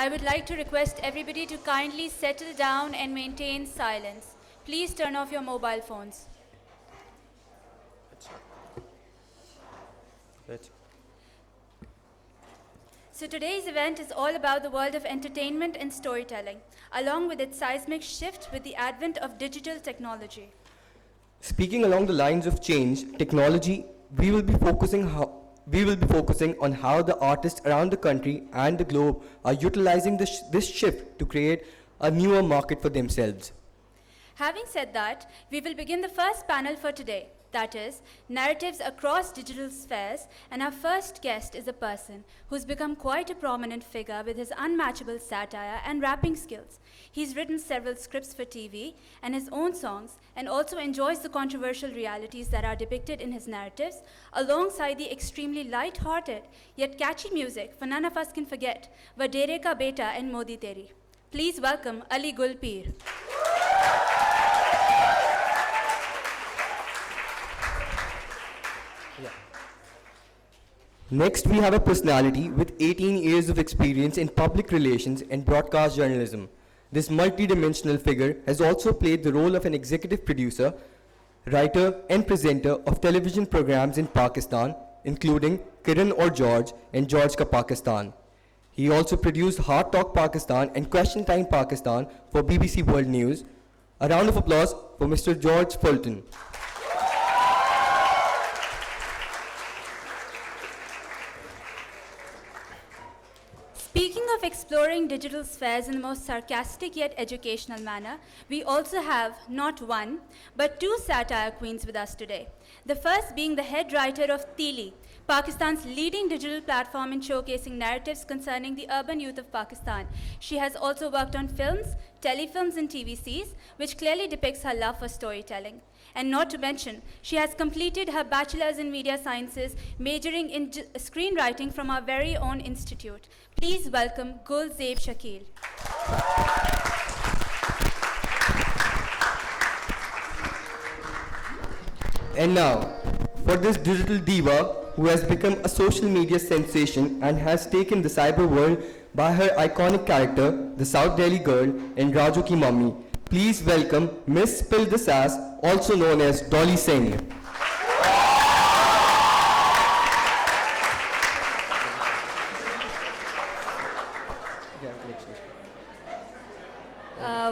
I would like to request everybody to kindly settle down and maintain silence. Please turn off your mobile phones. So today's event is all about the world of entertainment and storytelling, along with its seismic shift with the advent of digital technology. Speaking along the lines of change, technology, we will be focusing on how the artists around the country and the globe are utilizing this shift to create a newer market for themselves. Having said that, we will begin the first panel for today, that is, narratives across digital spheres, and our first guest is a person who's become quite a prominent figure with his unmatchable satire and rapping skills. He's written several scripts for TV and his own songs, and also enjoys the controversial realities that are depicted in his narratives, alongside the extremely light-hearted yet catchy music for none of us can forget, Vadere Ka Beta and Modi Teri. Please welcome Ali Gul Pir. Next, we have a personality with 18 years of experience in public relations and broadcast journalism. This multi-dimensional figure has also played the role of an executive producer, writer, and presenter of television programs in Pakistan, including Kiran or George and George Ka Pakistan. He also produced Hard Talk Pakistan and Question Time Pakistan for BBC World News. A round of applause for Mr. George Fulton. Speaking of exploring digital spheres in the most sarcastic yet educational manner, we also have not one, but two satire queens with us today. The first being the head writer of Tili, Pakistan's leading digital platform in showcasing narratives concerning the urban youth of Pakistan. She has also worked on films, telefilms, and TVCs, which clearly depicts her love for storytelling. And not to mention, she has completed her bachelor's in media sciences, majoring in screenwriting from our very own institute. Please welcome Gul Zaib Shakeel. And now, for this digital diva who has become a social media sensation and has taken the cyber world by her iconic character, the South Delhi girl in Raju Ki Mummy, please welcome Miss Spill the Sass, also known as Dolly Singh.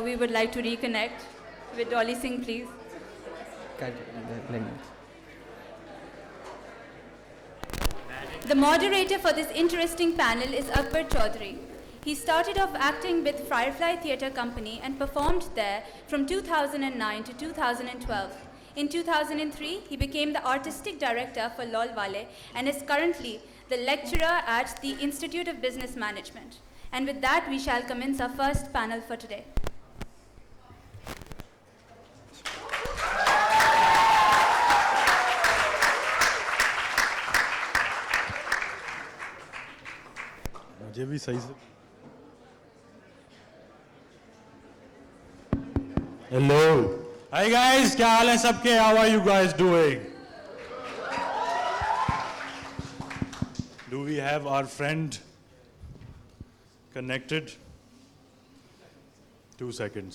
We would like to reconnect with Dolly Singh, please. The moderator for this interesting panel is Akbar Chaudry. He started off acting with Firefly Theatre Company and performed there from 2009 to 2012. In 2003, he became the artistic director for Lol Wale and is currently the lecturer at the Institute of Business Management. And with that, we shall commence our first panel for today. मुझे भी सही से hello hi guys क्या हाल है सबके how are you guys doing do we have our friend connected 2 seconds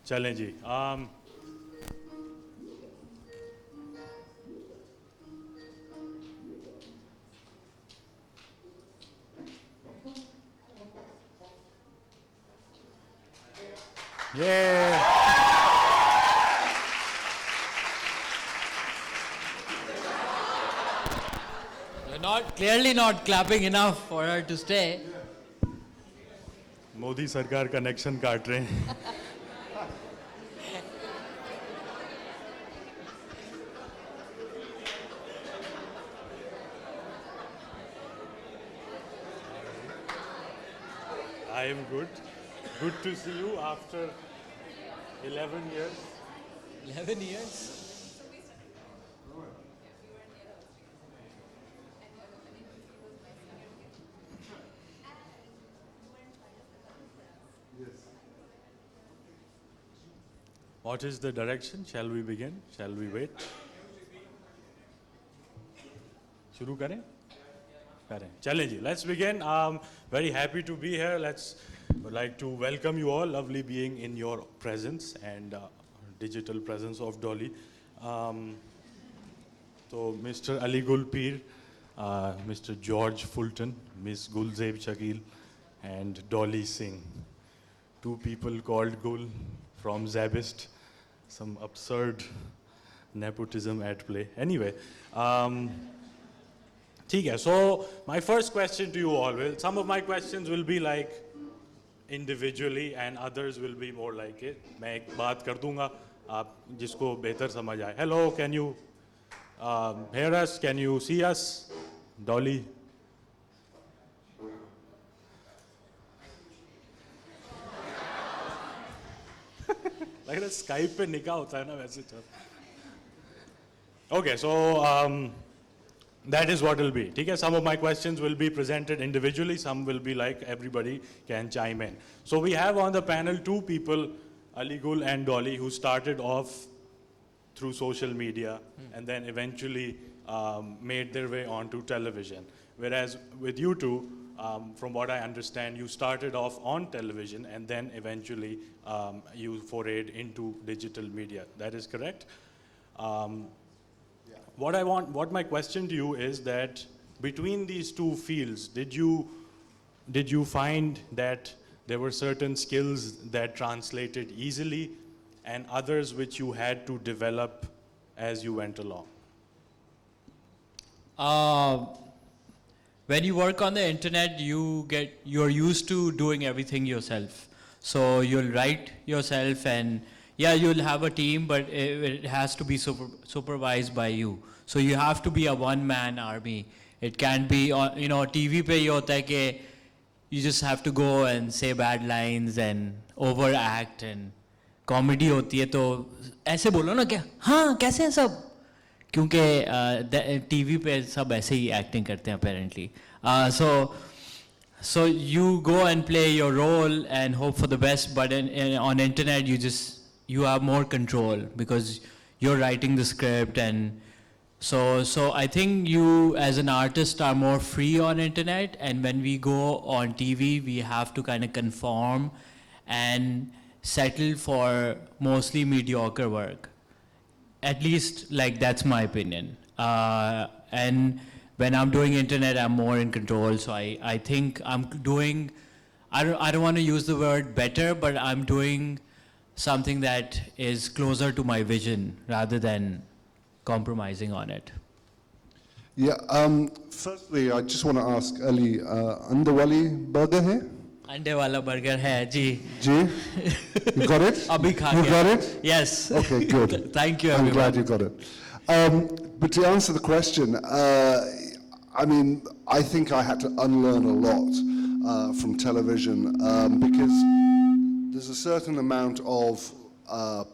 चलें जी Yeah. You're clearly not clapping enough for her to stay. Modi सरकार कनेक्शन काट रहे हैं I am good. Good to see you after 11 years. 11 years? Yes. What is the direction? Shall we begin? Shall we wait? शुरू करें? Challenge. Let's begin. Very happy to be here. Would like to welcome you all. Lovely being in your presence and digital presence of Dolly. So Mr. Ali Gul Pir, Mr. George Fulton, Miss Gul Zaib Shakeel, and Dolly Singh. Two people called Gul from Zabist. Some absurd nepotism at play. Anyway. Okay, so my first question to you all some of my questions will be like individually and others will be more like it. मैं एक बात कर दूंगा आप जिसको बेहतर समझ आए. Hello, can you hear us? Can you see us? Dolly? like that Skype पे निकाह होता है ना वैसे. Okay, so that is what will be. Okay? Some of my questions will be presented individually, some will be like everybody can chime in. So we have on the panel two people, Ali Gul and Dolly, who started off through social media and then eventually made their way onto television. Whereas with you two, from what I understand, you started off on television and then eventually you forayed into digital media. That is correct? What my question to you is that between these two fields, did you find that there were certain skills that translated easily and others which you had to develop as you went along? When you work on the internet, you're used to doing everything yourself. So you'll write yourself and yeah, you'll have a team, but it has to be supervised by you. So you have to be a one-man army. It can't be, TV pe ye hota hai ke you just have to go and say bad lines and overact and comedy hoti hai to ऐसे बोलो ना क्या हाँ कैसे हैं सब क्योंकि TV पे सब ऐसे ही acting करते हैं apparently. So you go and play your role and hope for the best, but on internet you have more control because you're writing the script, and so I think you as an artist are more free on internet, and when we go on TV we have to kind of conform and settle for mostly mediocre work. At least like that's my opinion. And when I'm doing internet I'm more in control, so I think I'm doing, I don't want to use the word better, but I'm doing something that is closer to my vision rather than compromising on it. Yeah, firstly, I just want to ask Ali, Ande wali burger hai? Ande wala burger hai, ji. Ji? You got it? Abhi kha You gaya. got it? Yes. Okay, good. Thank you, I'm everyone. glad you got it. But to answer the question, I think I had to unlearn a lot from television because there's a certain amount of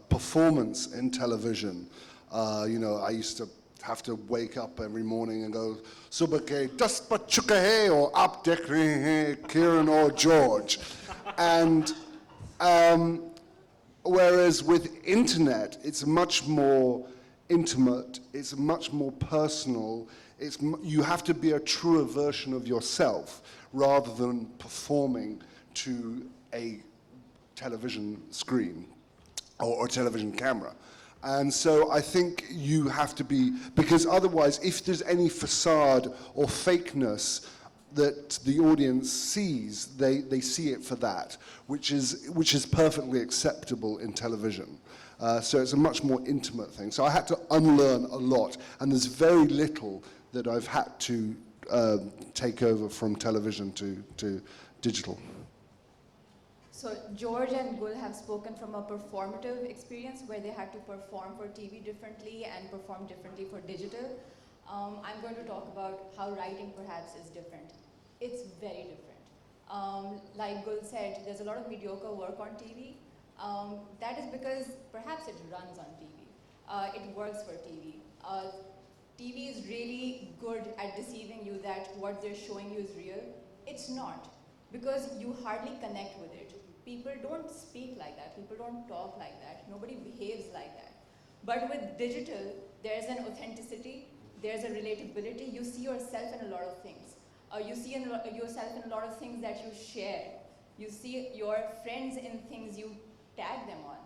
performance in television. I used to have to wake up every morning and go, "Subah ke 10 baj chuke hai," or "Aap dekh rahe hain Kiran or George," and whereas with internet, it's much more intimate, it's much more personal. You have to be a truer version of yourself rather than performing to a television screen or television camera. And so I think you have to be, because otherwise if there's any facade or fakeness that the audience sees, they see it for that, which is perfectly acceptable in television. So it's a much more intimate thing. So I had to unlearn a lot, and there's very little that I've had to take over from television to digital. So George and Gul have spoken from a performative experience where they had to perform for TV differently and perform differently for digital. I'm going to talk about how writing perhaps is different. It's very different. Like Gul said, there's a lot of mediocre work on TV. That is because perhaps it runs on TV. It works for TV. TV is really good at deceiving you that what they're showing you is real. It's not, because you hardly connect with it. People don't speak like that. People don't talk like that. Nobody behaves like that. But with digital, there's an authenticity, there's a relatability. You see yourself in a lot of things. You see yourself in a lot of things that you share. You see your friends in things you tag them on.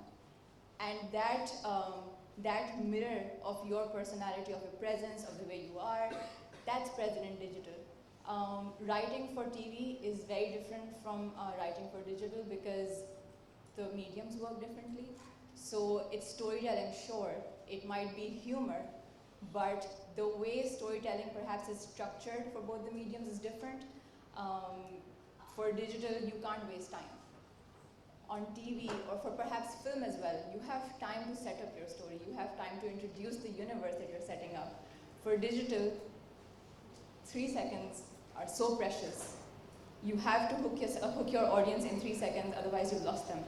And that mirror of your personality, of your presence, of the way you are, that's present in digital. Writing for TV is very different from writing for digital because the mediums work differently. So it's storytelling, sure, it might be humor, but the way storytelling perhaps is structured for both the mediums is different. For digital, you can't waste time. On TV, or for perhaps film as well, you have time to set up your story. You have time to introduce the universe that you're setting up. For digital, 3 seconds are so precious. You have to hook your audience in 3 seconds, otherwise you've lost them.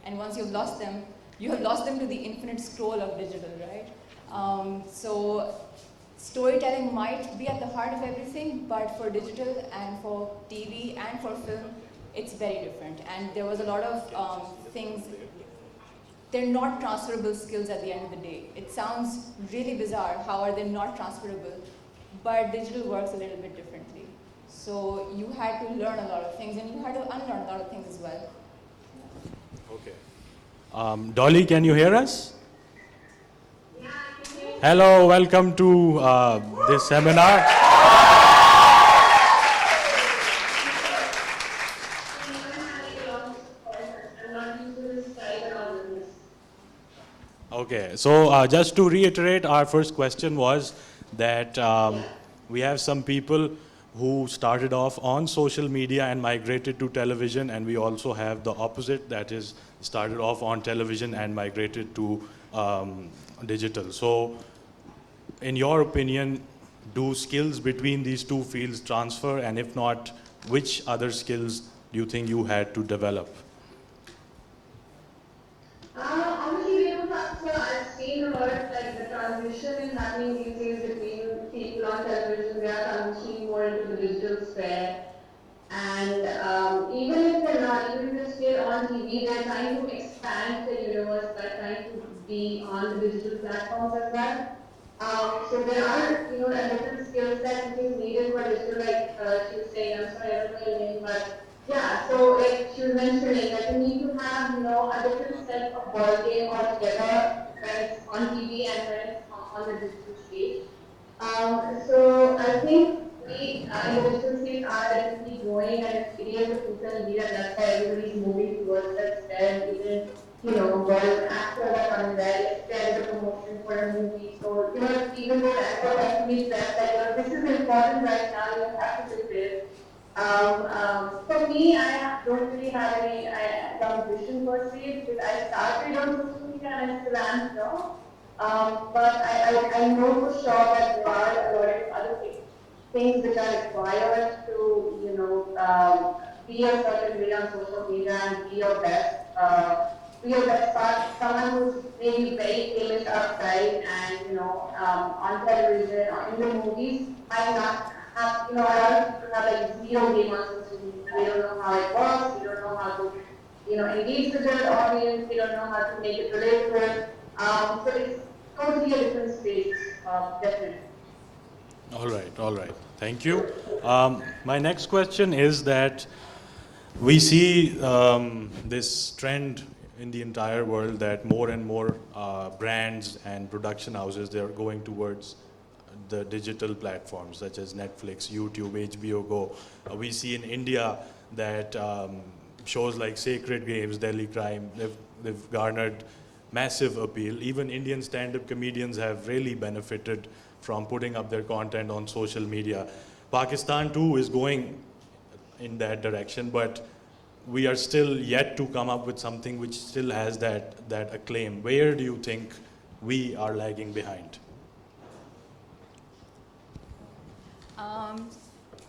And once you've lost them, you have lost them to the infinite scroll of digital, right? So storytelling might be at the heart of everything, but for digital and for TV and for film, it's very different. And there was a lot of things, they're not transferable skills at the end of the day. It sounds really bizarre, how are they not transferable? But digital works a little bit differently. So you had to learn a lot of things, and you had to unlearn a lot of things as well. Okay. Dolly, can you hear us? Hello, welcome to this seminar. Okay, so just to reiterate, our first question was that we have some people who started off on social media and migrated to television, and we also have the opposite, that is started off on television and migrated to digital. So in your opinion, do skills between these two fields transfer, and if not, which other skills do you think you had to develop? Honestly, we don't have, so I've seen a lot of like the transition is happening these days between people on television. They are transitioning more into the digital sphere. And even if they're not, even if they're still on TV, they're trying to expand the universe by trying to be on the digital platforms as well. So there are, a different skill set which is needed for digital, like she was saying, I'm sorry, I don't know your name, but yeah, so like she was mentioning that you need to have, a different set of ball game altogether when it's on TV and when it's on the digital stage. So I think we in the digital space are definitely growing, and it is a future leader, and that's why everybody's moving towards that sphere. Even Bollywood actors are coming there. If there is a promotion for a movie, so even though actors have to be stressed that this is important right now, you have to do this. For me, I don't really have any transition per se, because I started on social media and I still am here. But I know for sure that there are a lot of other things which are required to, be a certain way on social media and be your best part. Someone who's maybe very famous outside and, on television or in the movies might not have, a lot of people have like zero game on social media. They don't know how it works, they don't know how to, engage with their audience, they don't know how to make it relatable. So it's totally a different space, definitely. All right. Thank you. My next question is that we see this trend in the entire world that more and more brands and production houses, they are going towards the digital platforms such as Netflix, YouTube, HBO Go. We see in India that shows like Sacred Games, Delhi Crime, they've garnered massive appeal. Even Indian stand-up comedians have really benefited from putting up their content on social media. Pakistan too is going in that direction, but we are still yet to come up with something which still has that acclaim. Where do you think we are lagging behind?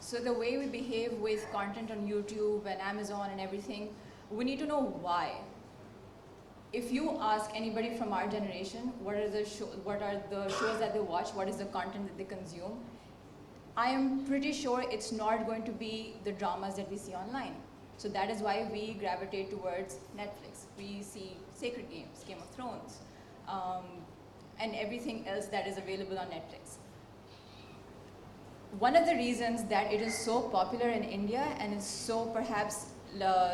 So the way we behave with content on YouTube and Amazon and everything, we need to know why. If you ask anybody from our generation, what are the shows that they watch, what is the content that they consume, I am pretty sure it's not going to be the dramas that we see online. So that is why we gravitate towards Netflix. We see Sacred Games, Game of Thrones, and everything else that is available on Netflix. one of the reasons that it is so popular in India and is so perhaps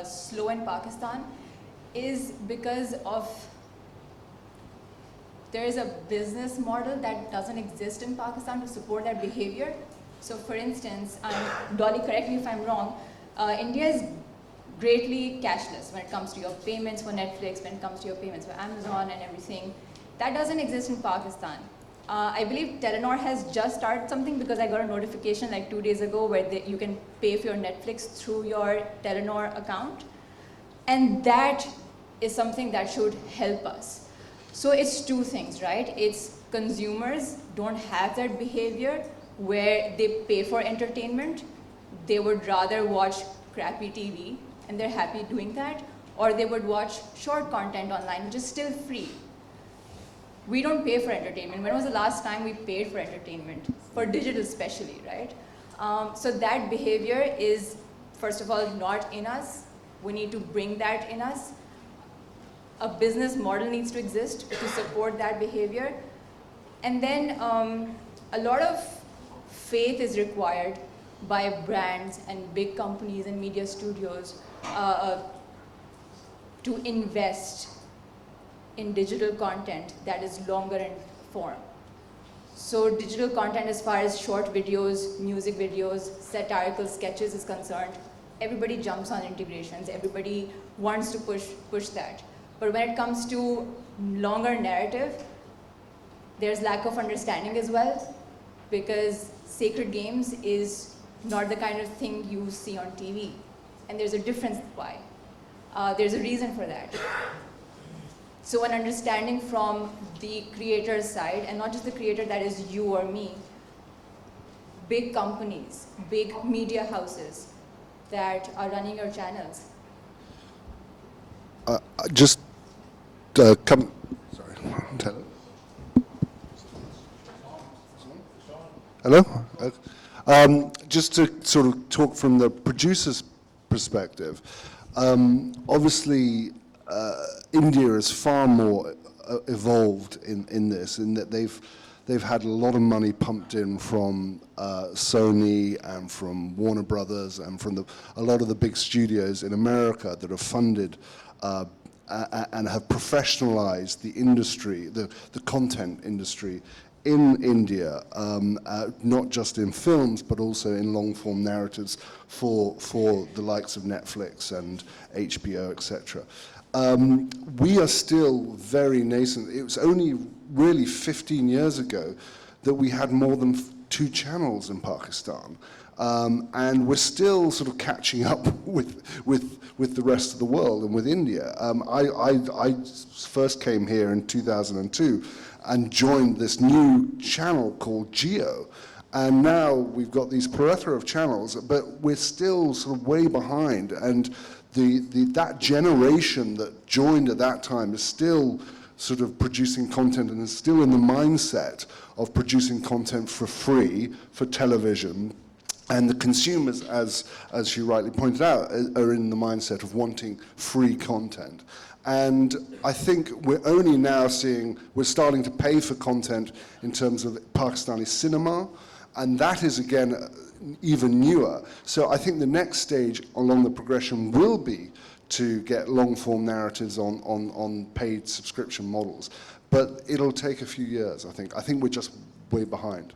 slow in Pakistan is because of there is a business model that doesn't exist in Pakistan to support that behavior. So for instance, Dolly, correct me if I'm wrong, India is greatly cashless when it comes to your payments for Netflix, when it comes to your payments for Amazon and everything. That doesn't exist in Pakistan. I believe Telenor has just started something because I got a notification like 2 days ago where you can pay for your Netflix through your Telenor account. And that is something that should help us. So it's two things, right? It's consumers don't have that behavior where they pay for entertainment. They would rather watch crappy TV and they're happy doing that, or they would watch short content online, which is still free. We don't pay for entertainment. When was the last time we paid for entertainment? For digital especially, right? So that behavior is, first of all, not in us. We need to bring that in us. A business model needs to exist to support that behavior. And then a lot of faith is required by brands and big companies and media studios to invest in digital content that is longer in form. So digital content as far as short videos, music videos, satirical sketches is concerned, everybody jumps on integrations, everybody wants to push that. But when it comes to longer narrative, there's lack of understanding as well, because Sacred Games is not the kind of thing you see on TV. And there's a difference why. There's a reason for that. So an understanding from the creator's side, and not just the creator that is you or me, big companies, big media houses that are running your channels. Just come. Sorry, tell it. Hello. Just to sort of talk from the producer's perspective. Obviously, India is far more evolved in this, in that they've had a lot of money pumped in from Sony and from Warner Brothers and from a lot of the big studios in America that have funded and have professionalized the industry, the content industry in India, not just in films, but also in long-form narratives for the likes of Netflix and HBO, etc. We are still very nascent. It was only really 15 years ago that we had more than 2 channels in Pakistan. And we're still sort of catching up with the rest of the world and with India. I first came here in 2002 and joined this new channel called Geo. And now we've got these plethora of channels, but we're still sort of way behind. And that generation that joined at that time is still sort of producing content and is still in the mindset of producing content for free for television. And the consumers, as she rightly pointed out, are in the mindset of wanting free content. And I think we're only now we're starting to pay for content in terms of Pakistani cinema, and that is, again, even newer. So I think the next stage along the progression will be to get long-form narratives on paid subscription models. But it'll take a few years, I think. I think we're just way behind.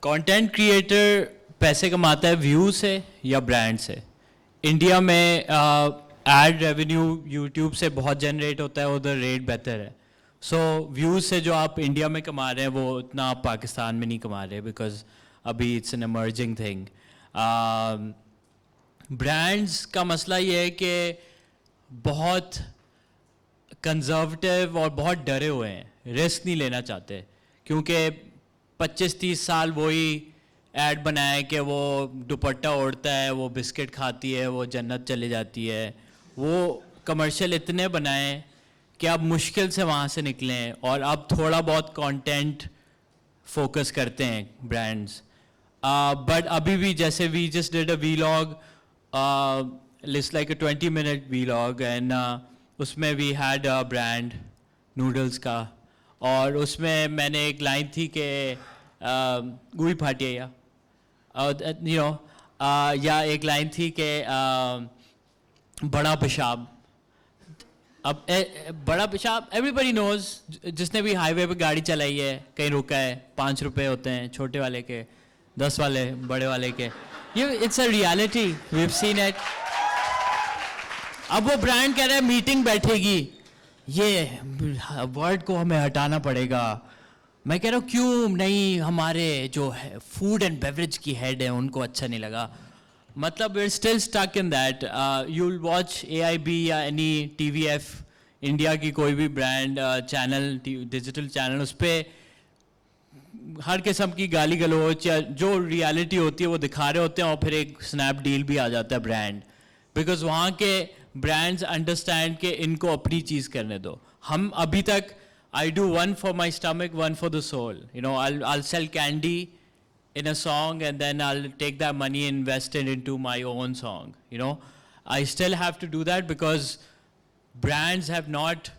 Content creator पैसे कमाता है view से या brand से? India में ad revenue YouTube से बहुत generate होता है, उधर रेट बेहतर है. सो व्यूज़ से जो आप इंडिया में कमा रहे हैं वो उतना आप पाकिस्तान में नहीं कमा रहे, बिकॉज अभी it's an emerging thing. Brands का मसला ये है कि बहुत कंजर्वेटिव और बहुत डरे हुए हैं, रिस्क नहीं लेना चाहते, क्योंकि 25-30 साल वही ऐड बनाए कि वो दुपट्टा ओढ़ता है, वो बिस्किट खाती है, वो जन्नत चली जाती है. वो कमर्शियल इतने बनाए कि अब मुश्किल से वहाँ से निकलें, और अब थोड़ा बहुत कंटेंट फोकस करते हैं ब्रांड्स. बट अभी भी जैसे we just did a vlog, it's like a 20-minute vlog, and उसमें we had a brand noodles का, और उसमें मैंने एक लाइन थी कि गुई फाटिया यू नो या एक लाइन थी कि बड़ा पेशाब. अब बड़ा पेशाब एवरीबडी नोज, जिसने भी हाईवे पे गाड़ी चलाई है, कहीं रुका है, 5 रुपए होते हैं छोटे वाले के, 10 वाले बड़े वाले के. ये it's a reality, we have seen it. अब वो ब्रांड कह रहा है मीटिंग बैठेगी, ये वर्ड को हमें हटाना पड़ेगा. मैं कह रहा हूँ क्यों नहीं, हमारे जो है फूड एंड बेवरेज की हेड है उनको अच्छा नहीं लगा. मतलब we're still stuck in that. You'll watch AIB या any TVF इंडिया की कोई भी ब्रांड चैनल, डिजिटल चैनल, उस पर हर किस्म की गाली गलौच या जो रियलिटी होती है वो दिखा रहे होते हैं, और फिर एक स्नैप डील भी आ जाता है ब्रांड, बिकॉज वहाँ के ब्रांड्स अंडरस्टैंड कि इनको अपनी चीज़ करने दो. हम अभी तक I do one for my stomach, one for the soul. You know, I'll sell candy in a song and then I'll take that money and invest it into my own song. You know, I still have to do that because brands have not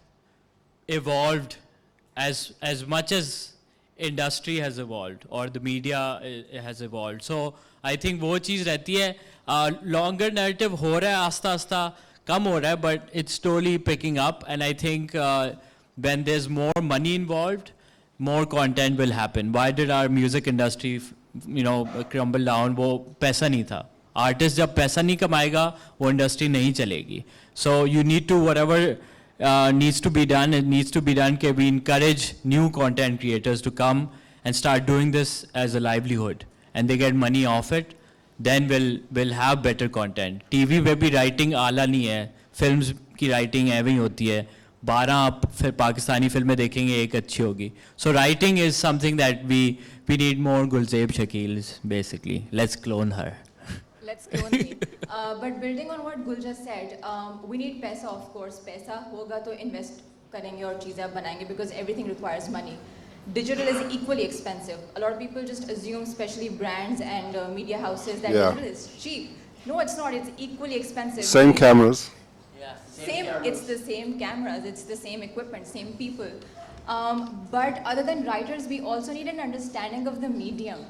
evolved as much as industry has evolved or the media has evolved. So I think वो चीज़ रहती है. Longer narrative हो रहा है, आस्ता आस्ता कम हो रहा है, but it's slowly picking up, and I think when there's more money involved, more content will happen. Why did our music industry, you know, crumble down? वो पैसा नहीं था. Artist जब पैसा नहीं कमाएगा, वो industry नहीं चलेगी. So you need to, whatever needs to be done, it needs to be done. कि we encourage new content creators to come and start doing this as a livelihood, and they get money off it. Then we'll have better content. TV पे भी writing आला नहीं है. Films की writing ऐਵੇਂ ही होती है. 12 आप फिर पाकिस्तानी फिल्में देखेंगे, एक अच्छी होगी. So writing is something that we need more Gul Zaib Shakeels, basically. Let's clone her. Let's clone me. But building on what Gul just said, we need paisa, of course. Paisa होगा तो invest करेंगे और चीज़ें बनाएंगे, because everything requires money. Digital is equally expensive. A lot of people just assume, especially brands and media houses, that digital is cheap. No, it's not. It's equally expensive. Same cameras. Same, it's the same cameras, it's the same equipment, same people. But other than writers, we also need an understanding of the medium.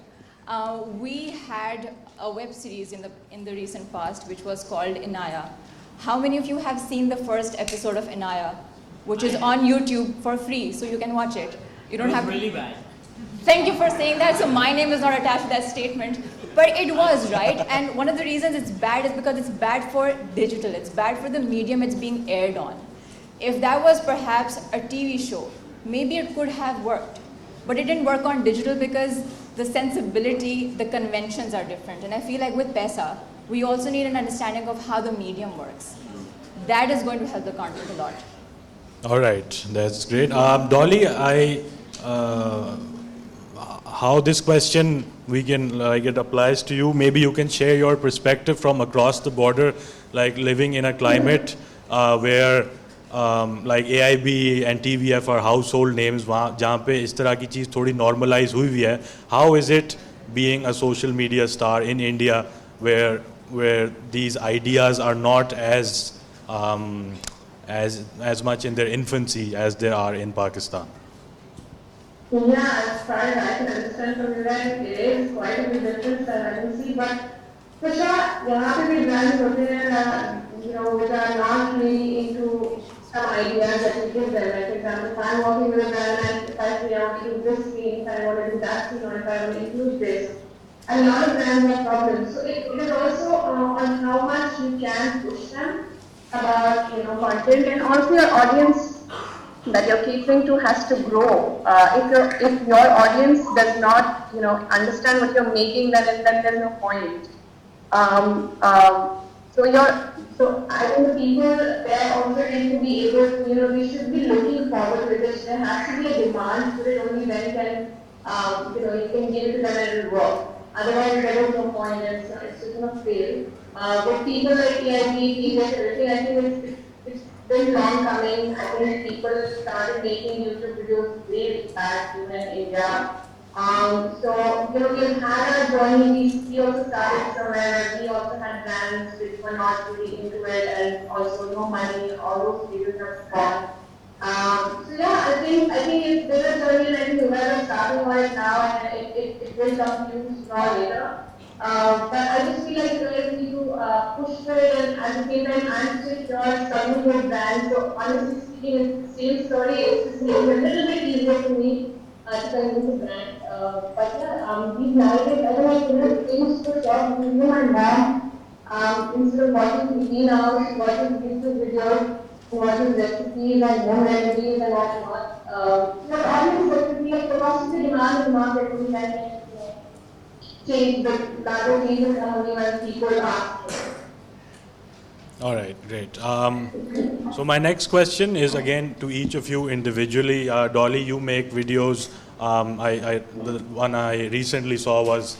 We had a web series in the recent past which was called Inaya. How many of you have seen the first episode of Inaya, which is on YouTube for free, so you can watch it? You don't have really bad. Thank you for saying that. So my name is not attached to that statement. But it was, right? And one of the reasons it's bad is because it's bad for digital. It's bad for the medium it's being aired on. If that was perhaps a TV show, maybe it could have worked. But it didn't work on digital because the sensibility, the conventions are different. And I feel like with Pesa, we also need an understanding of how the medium works. That is going to help the content a lot. All right, that's great. Dolly, how this question it applies to you. Maybe you can share your perspective from across the border, like living in a climate where like AIB and TVF are household names, जहाँ पे इस तरह की चीज़ थोड़ी normalize हुई है. How is it being a social media star in India where these ideas are not as much in their infancy as they are in Pakistan? Yeah, as far as I can understand from you guys, it is quite a big difference that I can see. But for sure, यहाँ पे भी brands होते हैं, you know, which are not really into some ideas that we give them. Like for example, if I'm working with a brand and if I say I want to do this scene, if I want to do that scene, or if I want to include this, and a lot of brands have problems. So it is also on how much you can push them about, you know, content, and also your audience that you're catering to has to grow. If your audience does not, you know, understand what you're making, then there's no point. So I think the people there also need to be able to, you know, we should be looking forward to it. There has to be a demand for it. Only then you know, you can give it to them and it will work. Otherwise, there is no point. It's just going to fail. With people like EIP, TVS, everything, I think it's been long coming. I think people started making YouTube videos way back even in India. So, you know, we've had a journey. We also started somewhere. We also had brands which were not really into it, and also no money. All those videos have gone. So yeah, I think it's been a journey, and I think whoever starting on it now, and it will come to you sooner or later. But I just feel like you guys need to push for it, and at the same time, I'm still here struggling with brands. So honestly speaking, it's the same story. It's just making it a little bit easier for me to convince a brand. But yeah, these nowadays, I don't know, you know, things for sure. Even my mom, instead of watching TV now, she watches YouTube videos, she watches recipes and home remedies and whatnot. But all these recipes, the cost of the demand in the market will change, the larger changes come only when people ask for it. All right, great. So my next question is again to each of you individually. Dolly, you make videos. The one I recently saw was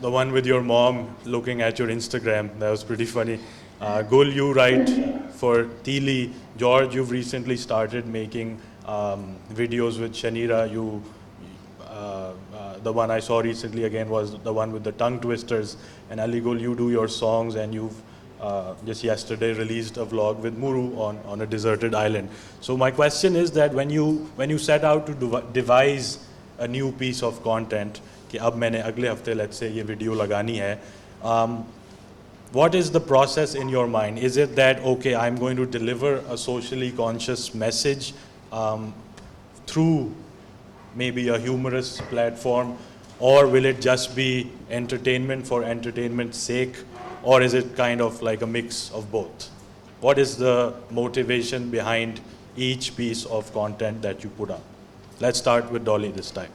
the one with your mom looking at your Instagram. That was pretty funny. Gul, you write for Teeli. George, you've recently started making videos with Shanira. The one I saw recently again was the one with the tongue twisters. And Ali Gul, you do your songs, and you've just yesterday released a vlog with Muru on a deserted island. So my question is that when you set out to devise a new piece of content, कि अब मैंने अगले हफ्ते let's say ये video लगानी है, what is the process in your mind? Is it that, okay, I'm going to deliver a socially conscious message through maybe a humorous platform, or will it just be entertainment for entertainment's sake, or is it kind of like a mix of both? What is the motivation behind each piece of content that you put up? Let's start with Dolly this time.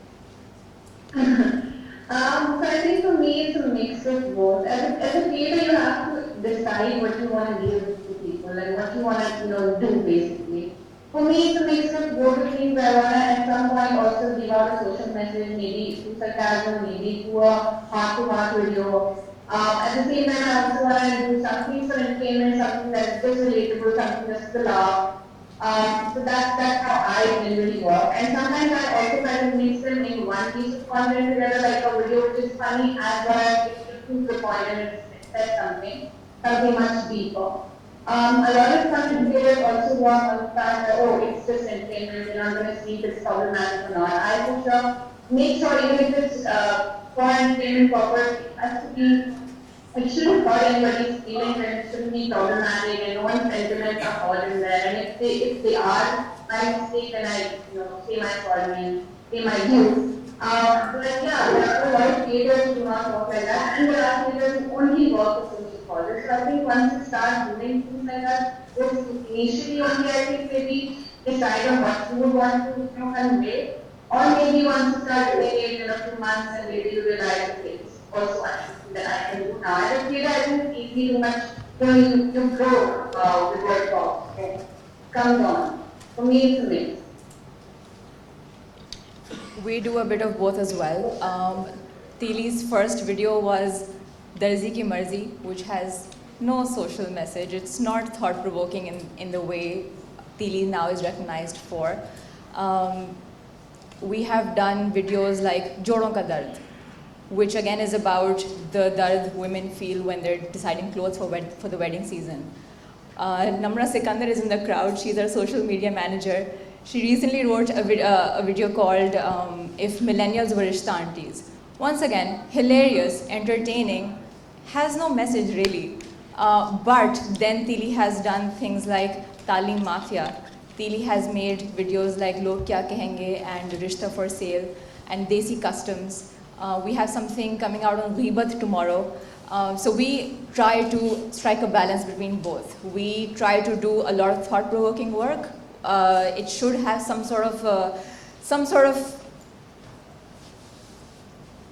So I think for me it's a mix of both. As a creator, you have to decide what you want to give to people and what you want to do basically. For me, it's a mix of both of things. I want to at some point also give out a social message, maybe through sarcasm, maybe through a heart-to-heart video. At the same time, I also want to do something for entertainment, something that's just relatable, something that's to laugh. So that's how I generally work. And sometimes I also try to mix them in one piece of content together, like a video which is funny as well as it proves the point and it says something much deeper. A lot of content creators also work on the fact that, oh, it's just entertainment, you're not going to see if it's problematic or not. I for sure make sure even if it's for entertainment purpose, it has to be, it shouldn't hurt anybody's feelings and it shouldn't be problematic and no one's sentiments are hurt in there. And if they are my mistake, then I say my sorry and say my views. But yeah, there are a lot of creators who do not work like that, and there are creators who only work with social causes. So I think once you start doing things like that, just initially only I think maybe decide on what you would want to convey, or maybe once you start doing it in a few months and maybe you realize, okay, it's also something that I can do now. As a creator, I think it's easy to much, you grow with your thoughts. Okay? Comes on. For me, it's a mix. We do a bit of both as well. Teeli's first video was Darzi Ki Marzi, which has no social message. It's not thought-provoking in the way Teeli now is recognized for. We have done videos like Jodon Ka Dard, which again is about the dard women feel when they're deciding clothes for the wedding season. Namra Sikandar is in the crowd. She's our social media manager. She recently wrote a video called If Millennials Were Rishta Aunties. Once again, hilarious, entertaining, has no message really. But then Teeli has done things like Talim Mafia. Teeli has made videos like Log Kya Kahenge and Rishta for Sale and Desi Customs. We have something coming out on Ghibat tomorrow. So we try to strike a balance between both. We try to do a lot of thought-provoking work. It should have some sort of,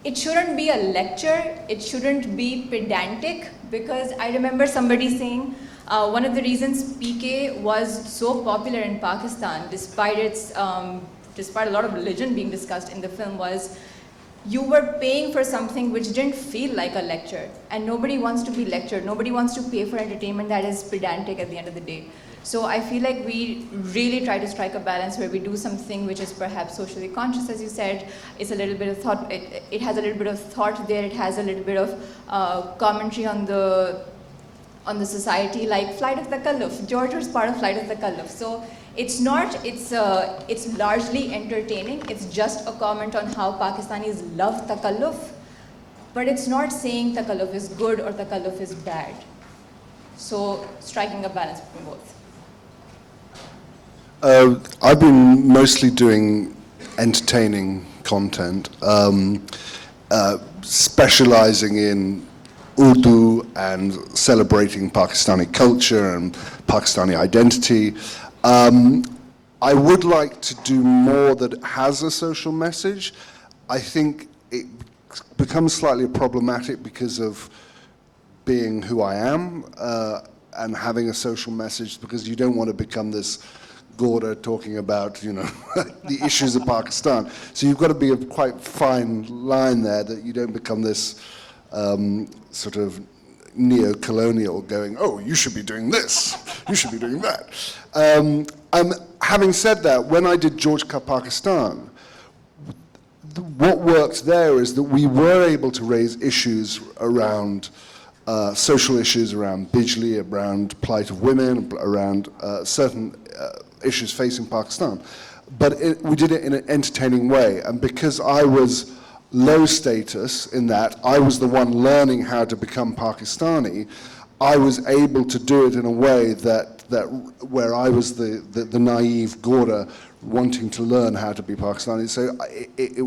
it shouldn't be a lecture, it shouldn't be pedantic, because I remember somebody saying one of the reasons PK was so popular in Pakistan, despite a lot of religion being discussed in the film, was you were paying for something which didn't feel like a lecture, and nobody wants to be lectured, nobody wants to pay for entertainment that is pedantic at the end of the day. So I feel like we really try to strike a balance where we do something which is perhaps socially conscious, as you said. It's a little bit of thought, it has a little bit of thought there, it has a little bit of commentary on the society, like Flight of the Takalluf. George was part of Flight of the Takalluf. So It's not, it's largely entertaining. It's just a comment on how Pakistanis love takalluf, but it's not saying takalluf is good or takalluf is bad. So striking a balance between both. I've been mostly doing entertaining content, specializing in Urdu and celebrating Pakistani culture and Pakistani identity. I would like to do more that has a social message. I think it becomes slightly problematic because of being who I am and having a social message, because you don't want to become this Gorda talking about, you know, the issues of Pakistan. So you've got to be a quite fine line there, that you don't become this sort of neo-colonial going, oh, you should be doing this, you should be doing that. And having said that, when I did George Ka Pakistan, what worked there is that we were able to raise issues around social issues around Bijli, around plight of women, around certain issues facing Pakistan. But we did it in an entertaining way. And because I was low status in that, I was the one learning how to become Pakistani, I was able to do it in a way that where I was the naive Gorda wanting to learn how to be Pakistani. So it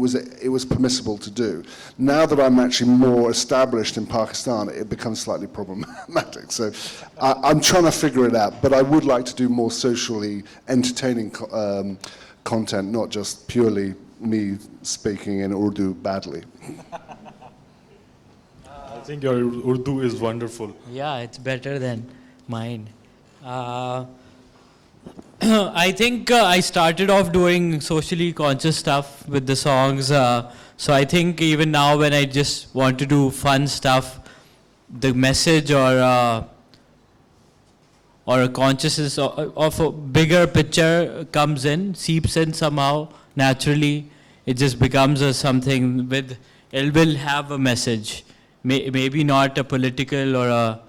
was permissible to do. Now that I'm actually more established in Pakistan, it becomes slightly problematic. So I'm trying to figure it out, but I would like to do more socially entertaining content, not just purely me speaking in Urdu badly. I think your Urdu is wonderful. Yeah, it's better than mine. I think I started off doing socially conscious stuff with the songs. So I think even now when I just want to do fun stuff, the message or a consciousness of a bigger picture comes in, seeps in somehow, naturally. It just becomes something with, it will have a message. Maybe not a political or a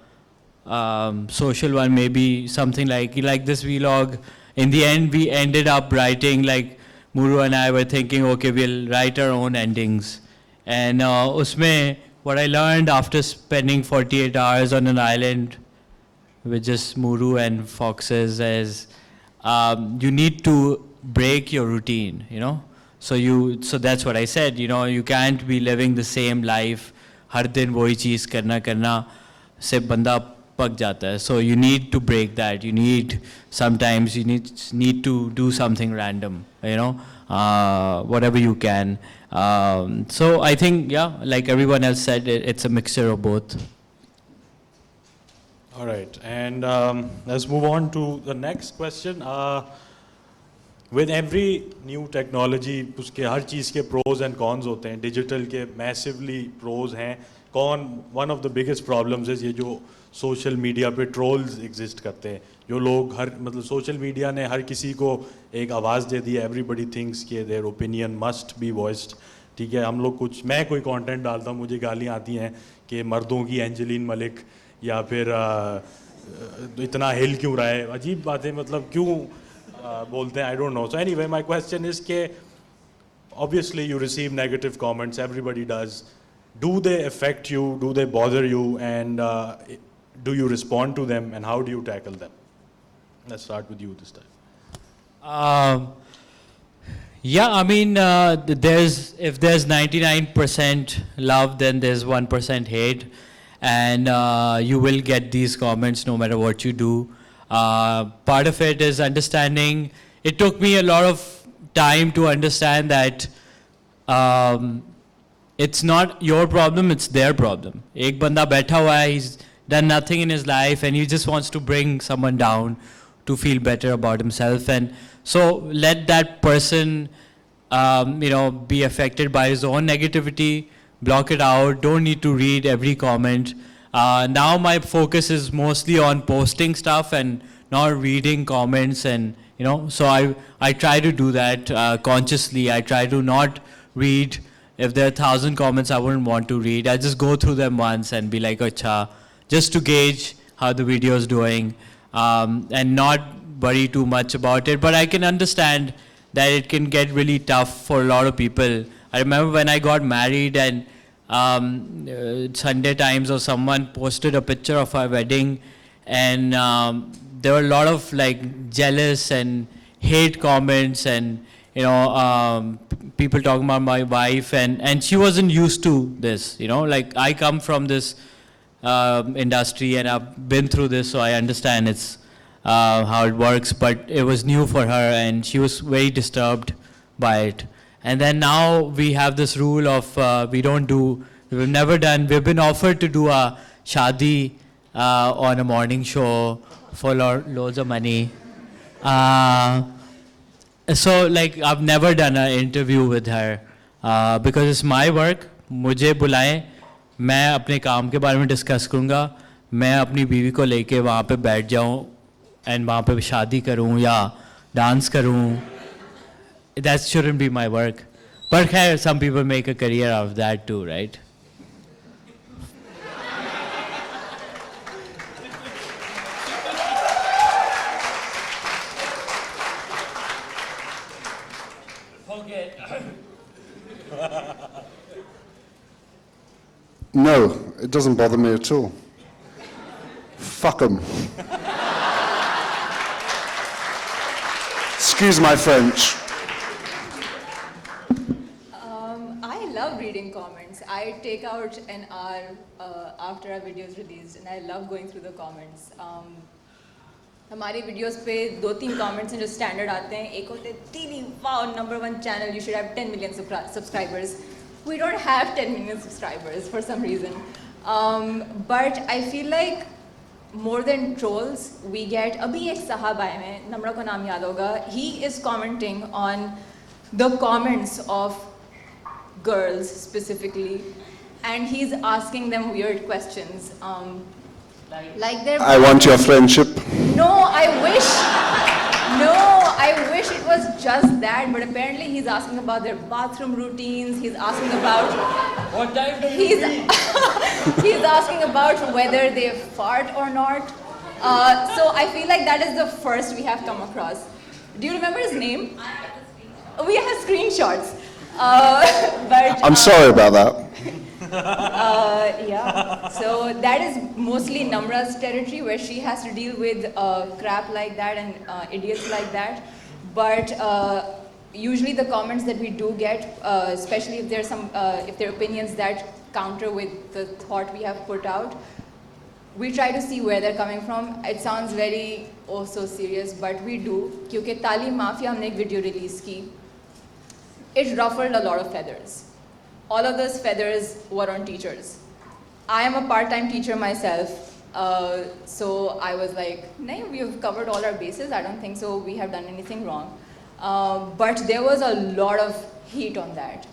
social one, maybe something like this vlog. In the end, we ended up writing, like Muru and I were thinking, okay, we'll write our own endings. And usme, what I learned after spending 48 hours on an island with just Muru and foxes is you need to break your routine, you know? So that's what I said, you know, you can't be living the same life, har din wohi cheez karna se banda pag jata hai. So you need to break that. You need, sometimes you need to do something random, you know, whatever you can. So I think, yeah, like everyone else said, it's a mixture of both. All right, and let's move on to the next question. With every new technology, उसके हर चीज़ के pros and cons होते हैं. Digital के massively pros हैं. One of the biggest problems is ये जो social media पे trolls exist करते हैं. जो लोग मतलब social media ने हर किसी को एक आवाज़ दे दी. Everybody thinks कि their opinion must be voiced. ठीक है, हम लोग मैं कोई content डालता हूँ, मुझे गालियाँ आती हैं कि मर्दों की एंजेलिन मलिक या फिर इतना हिल क्यों रहा है, अजीब बातें, मतलब क्यों बोलते हैं, I don't know. So anyway, my question is कि obviously you receive negative comments, everybody does. Do they affect you? Do they bother you? And do you respond to them? And how do you tackle them? Let's start with you this time. Yeah, I mean, if there's 99% love, then there's 1% hate. And you will get these comments no matter what you do. Part of it is understanding. It took me a lot of time to understand that it's not your problem, it's their problem. Ek banda baitha hua hai, he's done nothing in his life and he just wants to bring someone down to feel better about himself. And so let that person you know, be affected by his own negativity, block it out, don't need to read every comment. Now my focus is mostly on posting stuff and not reading comments, and you know, so I try to do that consciously. I try to not read. If there are 1,000 comments I wouldn't want to read, I just go through them once and be like, acha, just to gauge how the video is doing, and not worry too much about it. But I can understand that it can get really tough for a lot of people. I remember when I got married and Sunday Times or someone posted a picture of our wedding, and there were a lot of like jealous and hate comments, and people talking about my wife, and she wasn't used to this. Like I come from this industry and I've been through this, so I understand it's how it works, but it was new for her and she was very disturbed by it. And then now we have this rule of we've been offered to do a shadi on a morning show for loads of money. So like I've never done an interview with her because it's my work. मुझे बुलाएं, मैं अपने काम के बारे में discuss करूँगा, मैं अपनी बीवी को लेके वहाँ पे बैठ जाऊँ and वहाँ पे शादी करूँ या डांस करूँ. That shouldn't be my work. But hey, some people make a career out of that too, right? Okay. No, it doesn't bother me at all. Fuck 'em. Excuse my French. I love reading comments. I take out an hour after our videos released, and I love going through the comments. हमारी videos पे 2-3 comments हैं जो standard आते हैं. एक होते हैं तीनी wow number 1 channel, you should have 10 million subscribers. We don't have 10 million subscribers for some reason. But I feel like more than trolls, we get, अभी एक साहब आए हैं, नम्रा को नाम याद होगा, he is commenting on the comments of girls specifically, and he's asking them weird questions. Like they're... I want your friendship. No, I wish it was just that, but apparently he's asking about their bathroom routines, he's asking about... What time do you eat? He's asking about whether they fart or not. So I feel like that is the first we have come across. Do you remember his name? We have screenshots. But, I'm sorry about that. Yeah, so that is mostly Namra's territory where she has to deal with crap like that and idiots like that. But usually the comments that we do get, especially if there are opinions that counter with the thought we have put out, we try to see where they're coming from. It sounds very so serious, but we do. क्योंकि तालीम mafia हमने एक video release की. It ruffled a lot of feathers. All of those feathers were on teachers. I am a part-time teacher myself, so I was like, no, we have covered all our bases. I don't think so we have done anything wrong. But there was a lot of heat on that.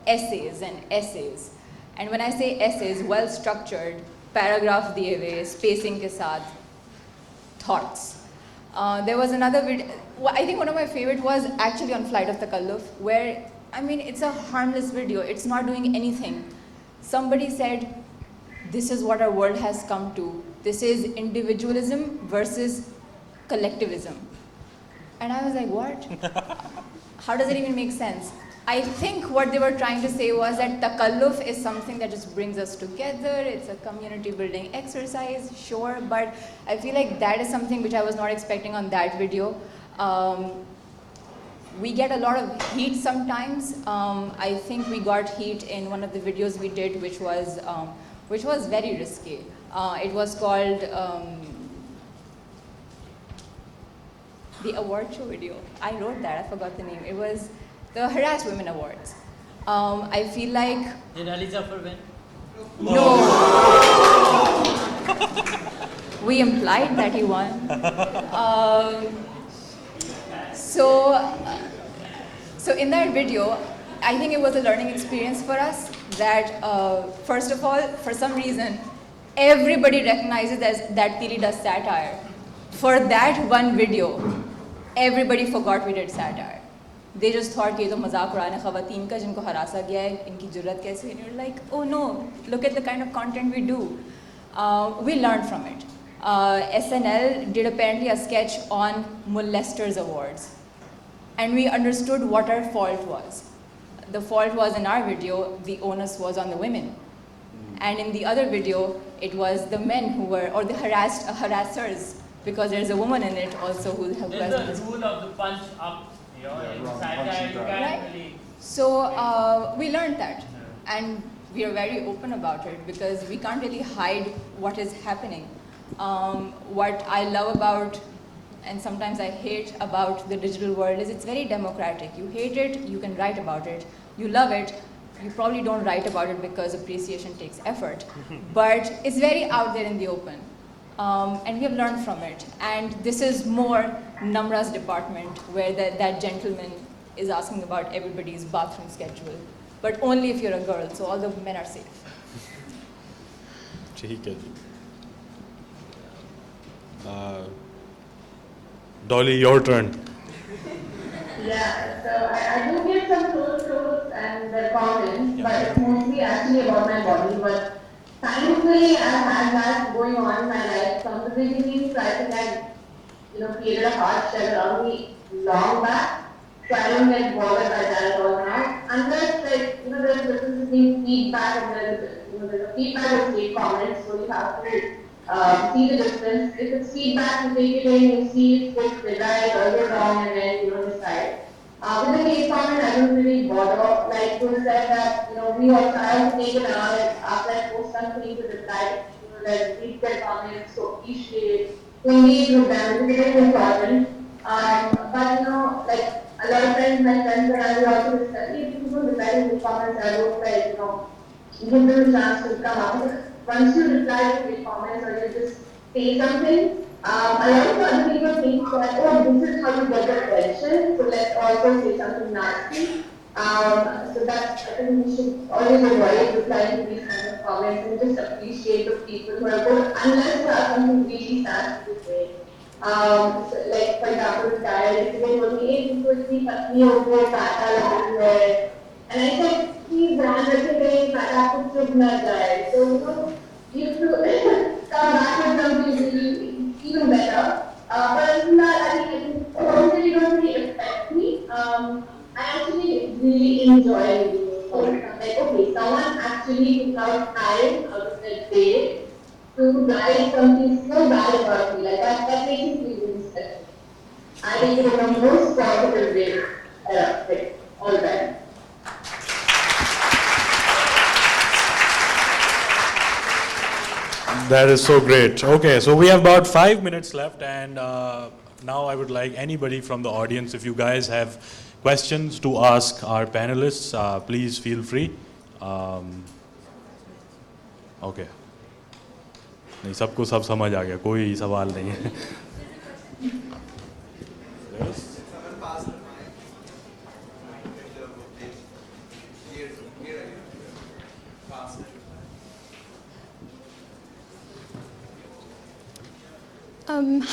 Essays and essays. And when I say essays, well-structured, paragraph diye huए, spacing ke saath, thoughts. There was another video, I think one of my favorite was actually on Flight of Takalluf, where, I mean, it's a harmless video, it's not doing anything. Somebody said, this is what our world has come to. This is individualism versus collectivism. And I was like, what? How does it even make sense? I think what they were trying to say was that takalluf is something that just brings us together, it's a community building exercise, sure, but I feel like that is something which I was not expecting on that video. We get a lot of heat sometimes. I think we got heat in one of the videos we did, which was very risky. It was called the award show video. I wrote that, I forgot the name. It was the Harassed Women Awards. I feel like... Did Ali Zafar win? No. We implied that he won. So in that video, I think it was a learning experience for us that, first of all, for some reason, everybody recognizes that Tili does satire. For that one video, everybody forgot we did satire. They just thought कि ये तो मजाक उड़ाने ख़वातीन का जिनको हरासा गया है, इनकी जुर्रत कैसे है? And you're like, oh no, look at the kind of content we do. We learned from it. SNL did apparently a sketch on molesters awards. And we understood what our fault was. The fault was in our video, the onus was on the women. And in the other video, it was the men who were, or the harassers, because there's a woman in it also who has There's the rule of the punch up, you know, in satire, you can't really... So we learned that, and we are very open about it because we can't really hide what is happening. What I love about, and sometimes I hate about the digital world is it's very democratic. You hate it, you can write about it. You love it, you probably don't write about it because appreciation takes effort. But it's very out there in the open. And we have learned from it. And this is more Namra's department, where that gentleman is asking about everybody's bathroom schedule. But only if you're a girl, so all the men are safe. ठीक है जी. Dolly, your turn. Yeah, so I do get some clothes and the comments, but it's mostly actually about my body. But thankfully, I've had that going on in my life from the beginning, so I think I've created a hard shell around me long back, so I don't get bothered by that at all now. Unless, there's a difference between feedback and there's a feedback and hate comments, so you have to see the difference. If it's feedback, you take it in, you see if it's right or you're wrong, and then decide. With the hate comment, I don't really bother. Like you said that, we also try to take it out after I post something to reply, that read their comments, so appreciate, to engage with them, because it is important. But like a lot of friends, my friends and I will also discuss, if people reply to the comments, I will like, give them a chance to come up. Once you reply to the comments or you just say something, a lot of other people think that, oh, this is how you get the attention, so let's also say something nasty. So that's, I think we should always avoid replying to these kind of comments and just appreciate the people who are good, unless you have something really nasty to say. So like, for example, the guy, if they told me, hey, this was me, and I said, please, man, I think I could chip that guy. So, you have to come back with something really even better. But other than that, I think it personally don't really affect me. I actually really enjoy reading those comments. Like, okay, someone actually took out time out of their day to write something so bad about me. Like, that makes me feel really special. I think it is the most positive way, like, all the time. That is so great. Okay, so we have about 5 minutes left, and now I would like anybody from the audience, if you guys have questions to ask our panelists, please feel free. Okay. नहीं, सबको सब समझ आ गया, कोई सवाल नहीं है.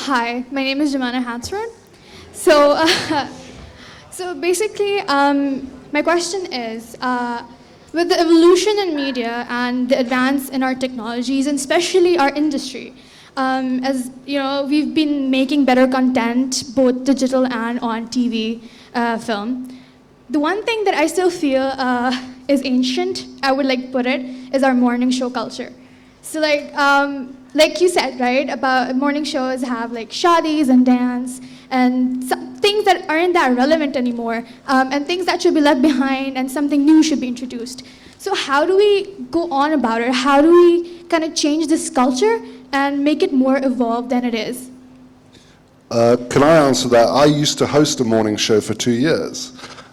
Hi, my name is Jemana Hansford. So basically, my question is, with the evolution in media and the advance in our technologies, and especially our industry, as we've been making better content, both digital and on TV, film. The one thing that I still feel is ancient, I would like put it, is our morning show culture. So like you said, right, about morning shows have like shadis and dance and some things that aren't that relevant anymore, and things that should be left behind and something new should be introduced. So how do we go on about it? How do we kind of change this culture and make it more evolved than it is? Can I answer that? I used to host a morning show for 2 years,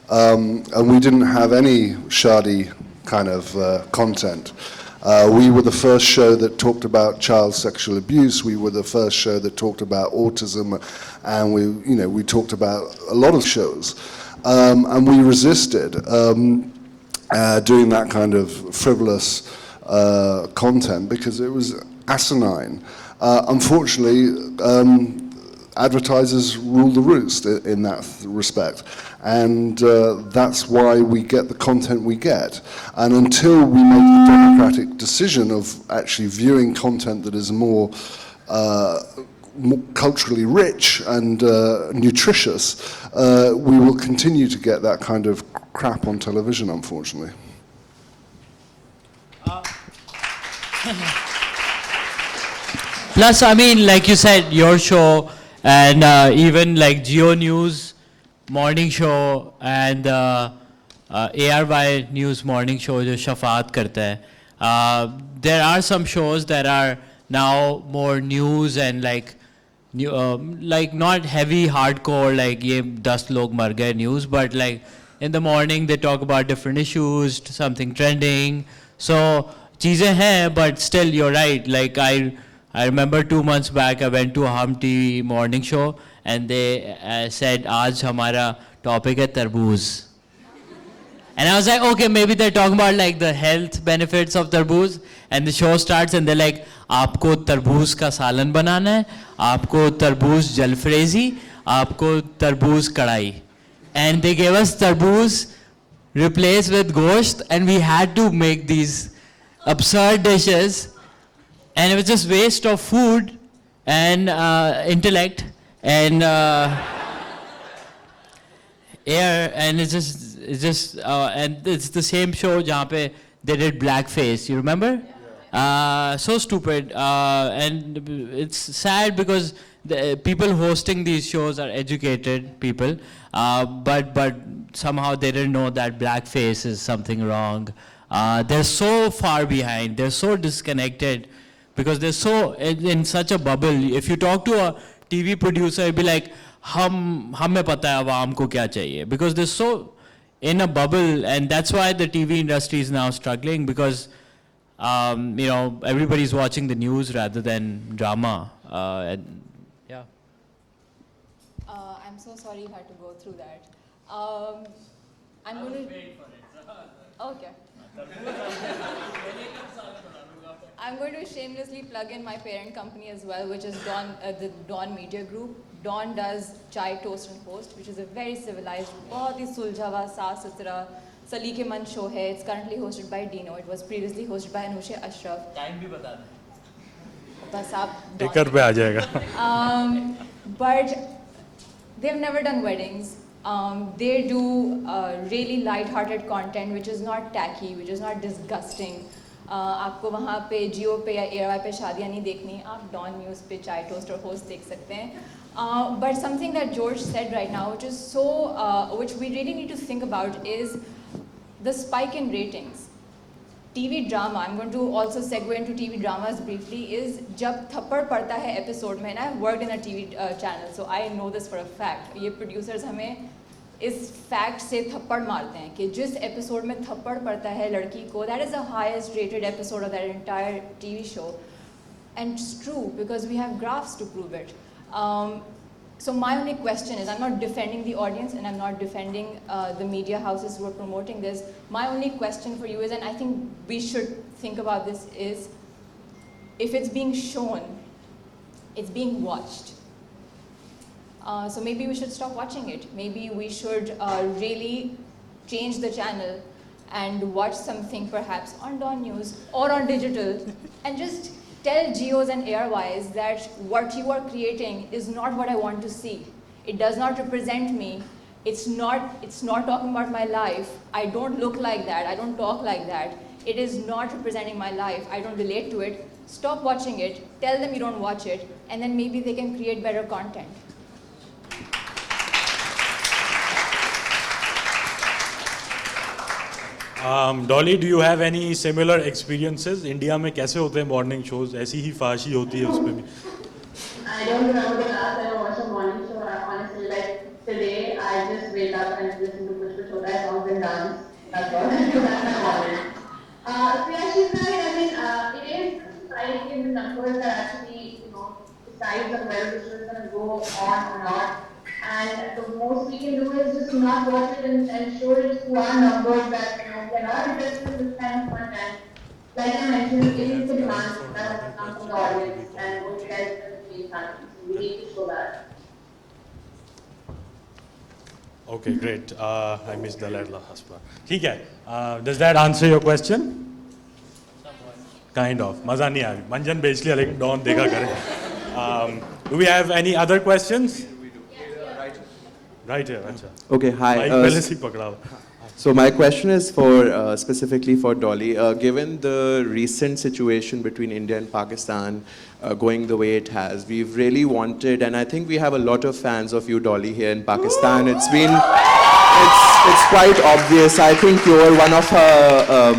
and we didn't have any shadi kind of content. We were the first show that talked about child sexual abuse. We were the first show that talked about autism, and we talked about a lot of shows, and we resisted doing that kind of frivolous content because it was asinine. Unfortunately, advertisers rule the roost in that respect. And that's why we get the content we get. And until we make the democratic decision of actually viewing content that is more culturally rich and nutritious, we will continue to get that kind of crap on television, unfortunately. Plus, I mean, like you said, your show and even like Geo News morning show and ARY News morning show जो शफात करता है. There are some shows that are now more news and like not heavy hardcore like ये 10 लोग मर गए news, but like in the morning they talk about different issues, something trending. So चीजें हैं, but still you're right. Like I remember 2 months back I went to a Hum TV morning show and they said आज हमारा topic है तरबूज. And I was like, okay, maybe they're talking about like the health benefits of tarboos. And the show starts and they're like, आपको तरबूज का सालन बनाना है, आपको तरबूज जलफ्रेजी, आपको तरबूज कढ़ाई. And they gave us tarboos replaced with gosht, and we had to make these absurd dishes. And it was just waste of food and intellect and air, and it's just and it's the same show जहाँ पे they did blackface. You remember? So stupid, and it's sad because the people hosting these shows are educated people, but somehow they didn't know that blackface is something wrong. They're so far behind. They're so disconnected because they're so in such a bubble. If you talk to a TV producer, he'll be like, हमें पता है आवाम को क्या चाहिए, because they're so in a bubble, and that's why the TV industry is now struggling, because you know, everybody's watching the news rather than drama. And yeah. I'm so sorry you had to go through that. I'm going to. Okay. I'm going to shamelessly plug in my parent company as well, which is the Dawn Media Group. Dawn does Chai Toast and Post, which is a very civilized, बहुत ही सुलझा हुआ, साफ सुथरा, सलीकेमंद show है. It's currently hosted by Dino. It was previously hosted by Anusha Ashraf. Time भी बता दें. बस आप टिकर पे आ जाएगा. But they've never done weddings. They do really light-hearted content, which is not tacky, which is not disgusting. आपको वहाँ पे जियो पे या ARY पे शादियाँ नहीं देखनी, आप डॉन न्यूज़ पे चाय टोस्ट और होस्ट देख सकते हैं. But something that George said right now, which is which we really need to think about, is the spike in ratings. TV drama, I'm going to also segue into TV dramas briefly, is जब थप्पड़ पड़ता है episode में, and I've worked in a TV channel, so I know this for a fact. ये producers हमें इस fact से थप्पड़ मारते हैं कि जिस episode में थप्पड़ पड़ता है लड़की को, that is the highest rated episode of that entire TV show. And it's true, because we have graphs to prove it. So my only question is, I'm not defending the audience and I'm not defending the media houses who are promoting this. My only question for you is, and I think we should think about this, is if it's being shown, it's being watched. So maybe we should stop watching it. Maybe we should really change the channel and watch something perhaps on Dawn News or on digital and just tell Geos and ARYs that what you are creating is not what I want to see. It does not represent me. It's not talking about my life. I don't look like that. I don't talk like that. It is not representing my life. I don't relate to it. Stop watching it. Tell them you don't watch it. And then maybe they can create better content. Dolly, do you have any similar experiences? India में कैसे होते हैं morning shows? ऐसी ही फाशी होती है उसपे भी. I don't remember the last time I watched a morning show. Honestly, like today, I just wake up and listen to Kuch Kuch Hota Hai songs and dance. That's all. That's my morning. So yeah, she's right. I mean, it is like in the numbers that actually, decides on whether the show is going to go on or not. And the most we can do is just not watch it and show it to our numbers that we are not interested in this kind of content. Like I mentioned, it is the demand that has to come from the audience, and what you guys are doing happens. So we need to show that. Okay, great. I missed the last part. ठीक है. Does that answer your question? Kind of. मजा नहीं आया. मंजन बेच लिया लेकिन don देखा करे. Do we have any other questions? Right here. Achha. Okay, hi. Mic पहले से ही पकड़ा हुआ. So my question is for specifically for Dolly. Given the recent situation between India and Pakistan going the way it has, we've really wanted, and I think we have a lot of fans of you, Dolly, here in Pakistan. It's quite obvious. I think you're one of her,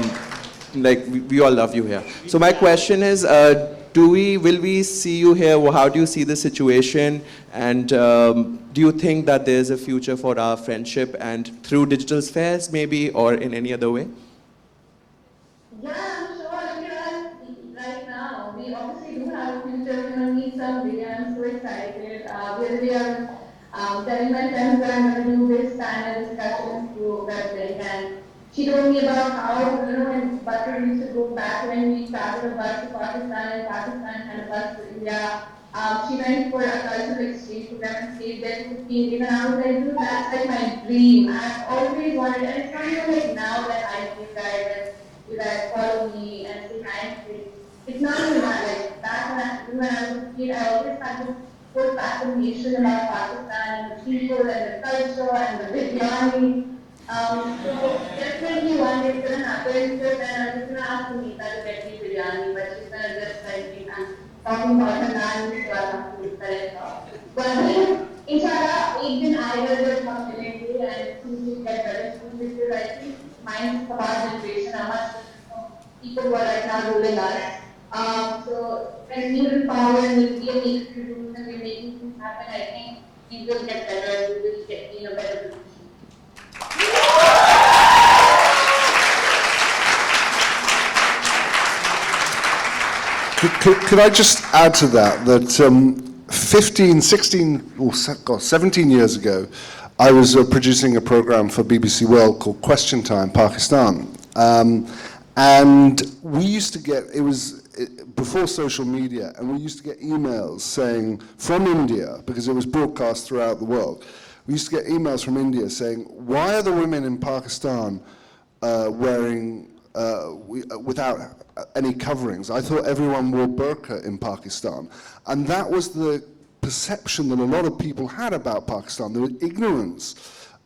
like we all love you here. So my question is, will we see you here? How do you see the situation? And do you think that there's a future for our friendship and through digital spheres maybe, or in any other way? Yeah, I'm sure. Look at us right now. We obviously do have a future. We're going to meet someday. I'm so excited. The other day I was telling my friends that I'm going to do this panel discussion through website, and she told me about how, when Butter used to go back when we started a bus to Pakistan and Pakistan had a bus to India. She went for a cultural exchange program and stayed there for 15 days, and I was like, dude, that's like my dream. I've always wanted, and it's not even like now that I know you guys and you guys follow me and say hi and things. It's not even that, like back when I was a kid, I always had this full fascination about Pakistan and the people and the culture and the biryani. So definitely one day it's going to happen, and I'm just going to ask Sunita to get me biryani, but she's going to just like me and talking about her naan, so I'll have to do that. But inshallah, एक दिन आएगा जब हम मिलेंगे and things will get better soon, because I think mine is about generation, how much people who are right now ruling us. So when we will power and we are making rules and we're making things happen, I think things will get better, we will get in a better position. Could I just add to that 17 years ago, I was producing a program for BBC World called Question Time Pakistan. And we used to get, it was before social media, and we used to get emails saying from India, because it was broadcast throughout the world, we used to get emails from India saying, why are the women in Pakistan wearing without any coverings? I thought everyone wore burqa in Pakistan. And that was the perception that a lot of people had about Pakistan. The ignorance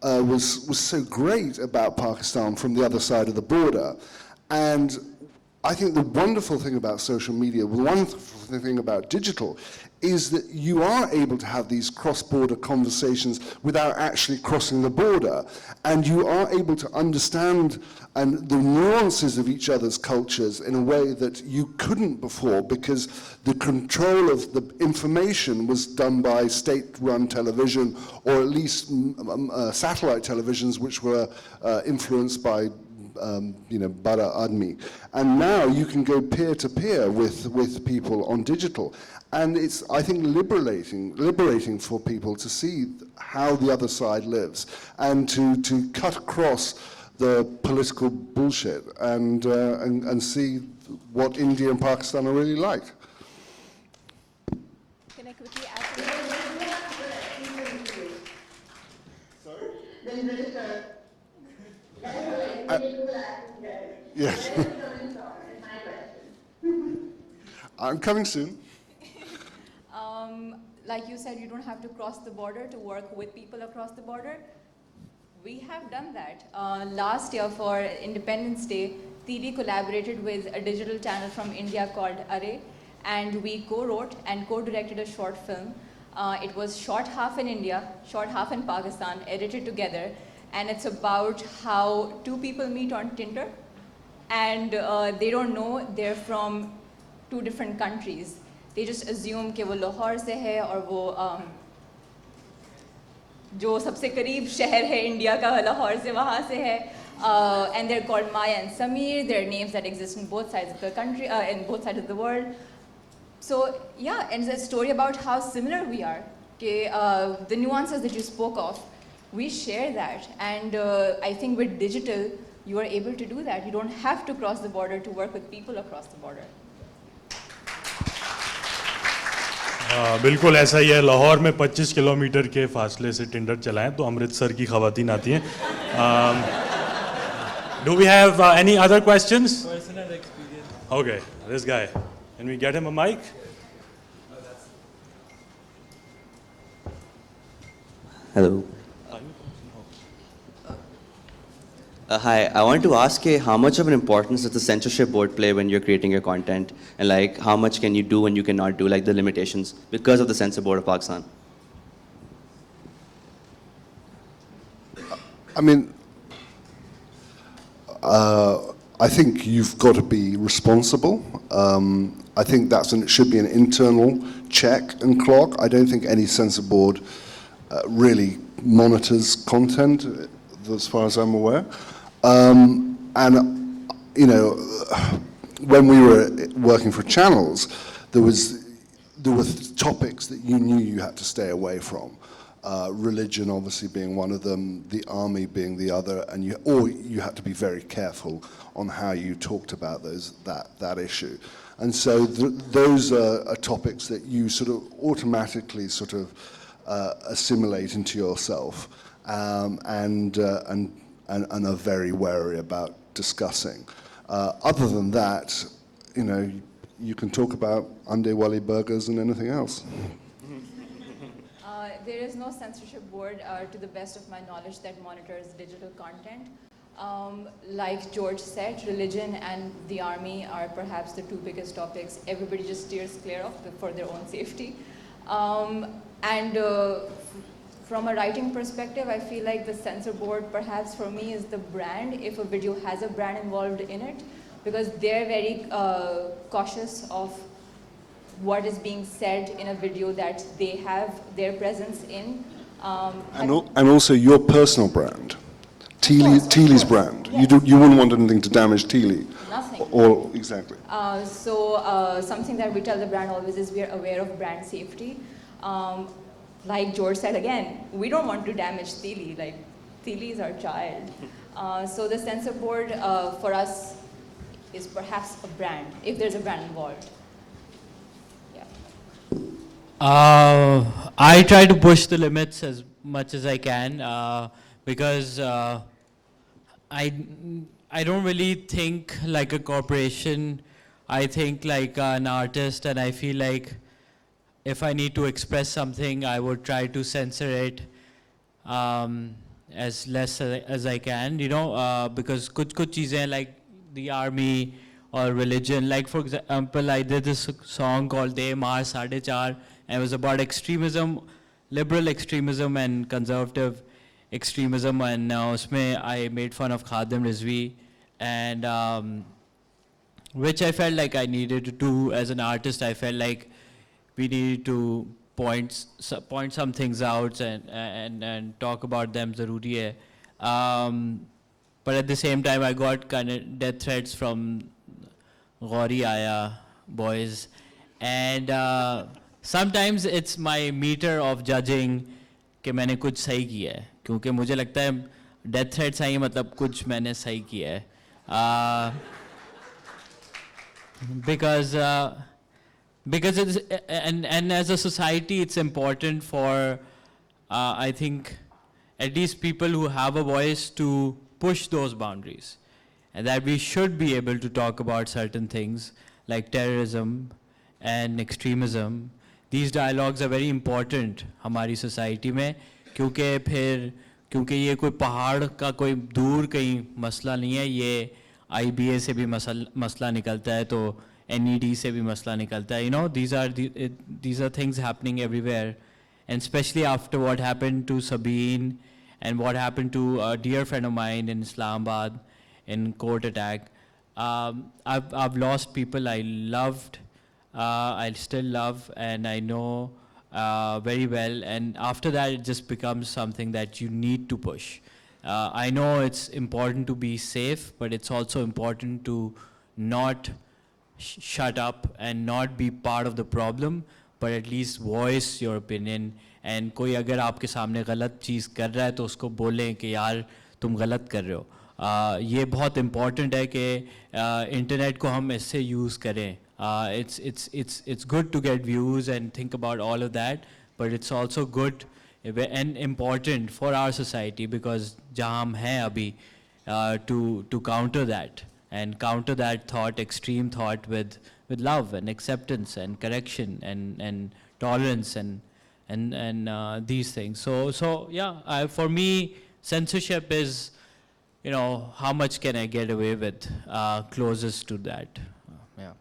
was so great about Pakistan from the other side of the border. And I think the wonderful thing about social media, the wonderful thing about digital, is that you are able to have these cross-border conversations without actually crossing the border. And you are able to understand and the nuances of each other's cultures in a way that you couldn't before, because the control of the information was done by state-run television, or at least satellite televisions, which were influenced by Bara Admi. And now you can go peer-to-peer with people on digital. And it's, I think, liberating for people to see how the other side lives and to cut across the political bullshit and see what India and Pakistan are really like. Can I quickly add Yes. I'm coming soon. Like you said, you don't have to cross the border to work with people across the border. We have done that. Last year for Independence Day, TD collaborated with a digital channel from India called Array, and we co-wrote and co-directed a short film. It was shot half in India, shot half in Pakistan, edited together, and it's about how two people meet on Tinder, and they don't know they're from two different countries. They just assume कि वो लाहौर से है और वो जो सबसे करीब शहर है इंडिया का लाहौर से वहाँ से है, and they're called Maya and Samir. They're names that exist in both sides of the country, in both sides of the world. So yeah, and it's a story about how similar we are. The nuances that you spoke of, we share that, and I think with digital, you are able to do that. You don't have to cross the border to work with people across the border. बिल्कुल ऐसा ही है. लाहौर में 25 kilometre के फासले से Tinder चलाएं तो अमृतसर की खवातीन आती हैं. Do we have any other questions? Personal experience. Okay, this guy. Can we get him a mic? Hello. Hi, I want to ask you how much of an importance does the censorship board play when you're creating your content, and like how much can you do and you cannot do, like the limitations because of the censor board of Pakistan? I mean, I think you've got to be responsible. I think it should be an internal check and clock. I don't think any censor board really monitors content, as far as I'm aware. And, you know, when we were working for channels, there were topics that you knew you had to stay away from. Religion obviously being one of them, the army being the other, and you had to be very careful on how you talked about that issue. And so those are topics that you sort of automatically sort of assimilate into yourself, and are very wary about discussing. Other than that, you know, you can talk about Ande Wali burgers and anything else. There is no censorship board, to the best of my knowledge, that monitors digital content. Like George said, religion and the army are perhaps the two biggest topics everybody just steers clear of for their own safety. From a writing perspective, I feel like the censor board perhaps for me is the brand, if a video has a brand involved in it, because they're very cautious of what is being said in a video that they have their presence in. And also your personal brand, Teely's brand. Yes. You wouldn't want anything to damage Teely. Nothing. Or exactly. Something that we tell the brand always is we are aware of brand safety. Like George said again, we don't want to damage Teely. Like Teely is our child. So the censor board for us is perhaps a brand, if there's a brand involved. I try to push the limits as much as I can because I don't really think like a corporation. I think like an artist, and I feel like if I need to express something, I would try to censor it as less as I can, you know, because kuch cheezein like the army or religion, like for example, I did this song called De Maar Sade Char, and it was about extremism, liberal extremism and conservative extremism, and usme I made fun of Khadim Rizvi, and which I felt like I needed to do as an artist. I felt like we needed to point some things out and talk about them zaruri hai. But at the same time, I got kind of death threats from Gauri Aya boys, and sometimes it's my meter of judging कि मैंने कुछ सही किया है, क्योंकि मुझे लगता है death threats आई मतलब कुछ मैंने सही किया है, because it's, and as a society it's important for I think at least people who have a voice to push those boundaries, and that we should be able to talk about certain things like terrorism and extremism. These dialogues are very important हमारी society में, क्योंकि ये कोई पहाड़ का कोई दूर कहीं मसला नहीं है, ये IBA से भी मसला निकलता है, तो NED से भी मसला निकलता है. You know, these are things happening everywhere, and especially after what happened to Sabine and what happened to a dear friend of mine in Islamabad in court attack. I've lost people I loved, I still love, and I know very well, and after that it just becomes something that you need to push. I know it's important to be safe, but it's also important to not shut up and not be part of the problem, but at least voice your opinion. And कोई अगर आपके सामने गलत चीज़ कर रहा है तो उसको बोलें कि यार तुम गलत कर रहे हो. ये बहुत important है कि इंटरनेट को हम इससे यूज़ करें. It's good to get views and think about all of that, but it's also good and important for our society, because जहाँ हम हैं अभी, to counter that and counter that thought, extreme thought, with love and acceptance and correction and tolerance, and and these things. So yeah, for me, censorship is, how much can I get away with, closest to that. Yeah.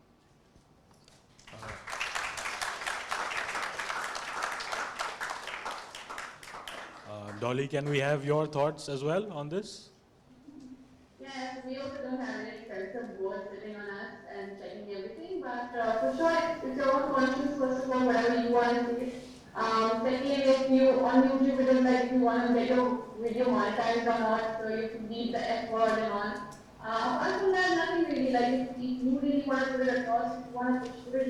Dolly, can we have your thoughts as well on this? Yes, we also don't have any censor board sitting on us and checking everything, but for sure it's your own conscience, first of all, whatever you want to see. Secondly, if you on YouTube, it is like if you want to get your video monetized or not, so you have to leave the F word and on. Apart from that, nothing really. Like if you really want to put it across, if you want to push it,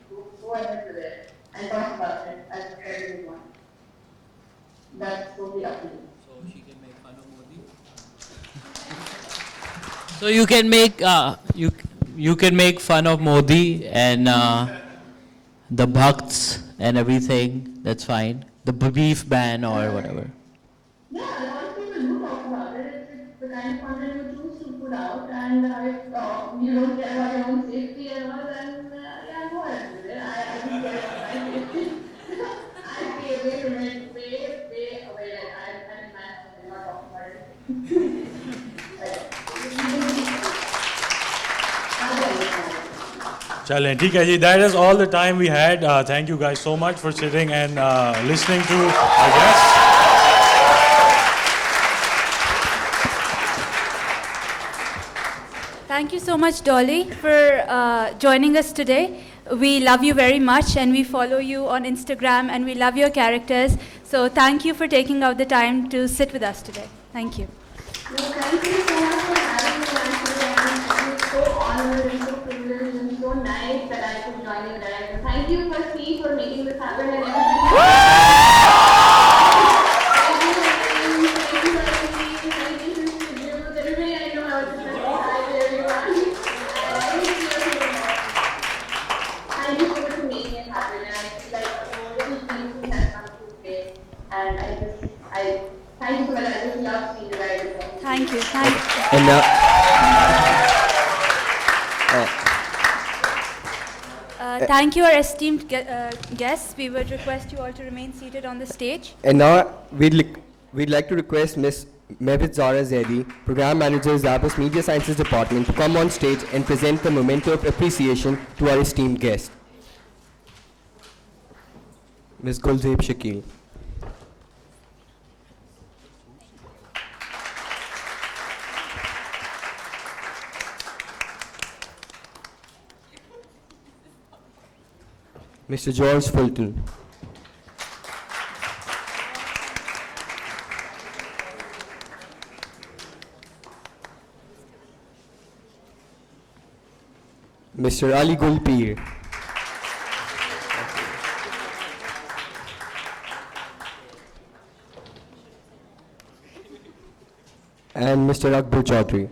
you can go ahead with it and talk about it as everyone. That's totally up to you. So she can make fun of Modi. So you can make you can make fun of Modi and the Bhakts and everything. That's fine. The beef ban or whatever. Yeah, a lot of people do talk about it. It's the kind of content you choose to put out, and if you don't care about your own safety and all, then yeah, go ahead with it. I don't care about my safety. I stay away from it, way away. Like I'm in my house, I'm not talking about it. Chale, theek hai ji. That is all the time we had. Thank you guys so much for sitting and listening to our guests. Thank you so much, Dolly, for joining us today. We love you very much, and we follow you on Instagram, and we love your characters. So thank you for taking out the time to sit with us today. Thank you. No, thank you so much for having me on today. I'm so honored and so privileged and so nice that I could join you guys. Thank you for Steve for making this happen and thank you so much. I just love seeing you guys. Thank you. Thank you. Thank you, our esteemed guests. We would request you all to remain seated on the stage. And now we'd like to request Ms. Mehmet Zara Zaidi, Program Manager, ZAB Media Sciences Department, to come on stage and present the memento of appreciation to our esteemed guest. Ms. Gul Zaib Shakeel. Mr. George Fulton. Mr. Ali Gul Pir. And Mr. Akbar Chaudry.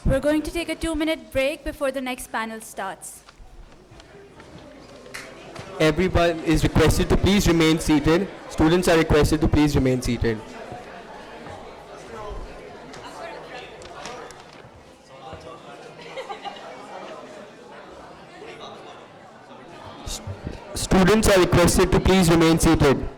We're going to take a 2-minute break before the next panel starts. Everyone is requested to please remain seated. Students are requested to please remain seated. Students are requested to please remain seated.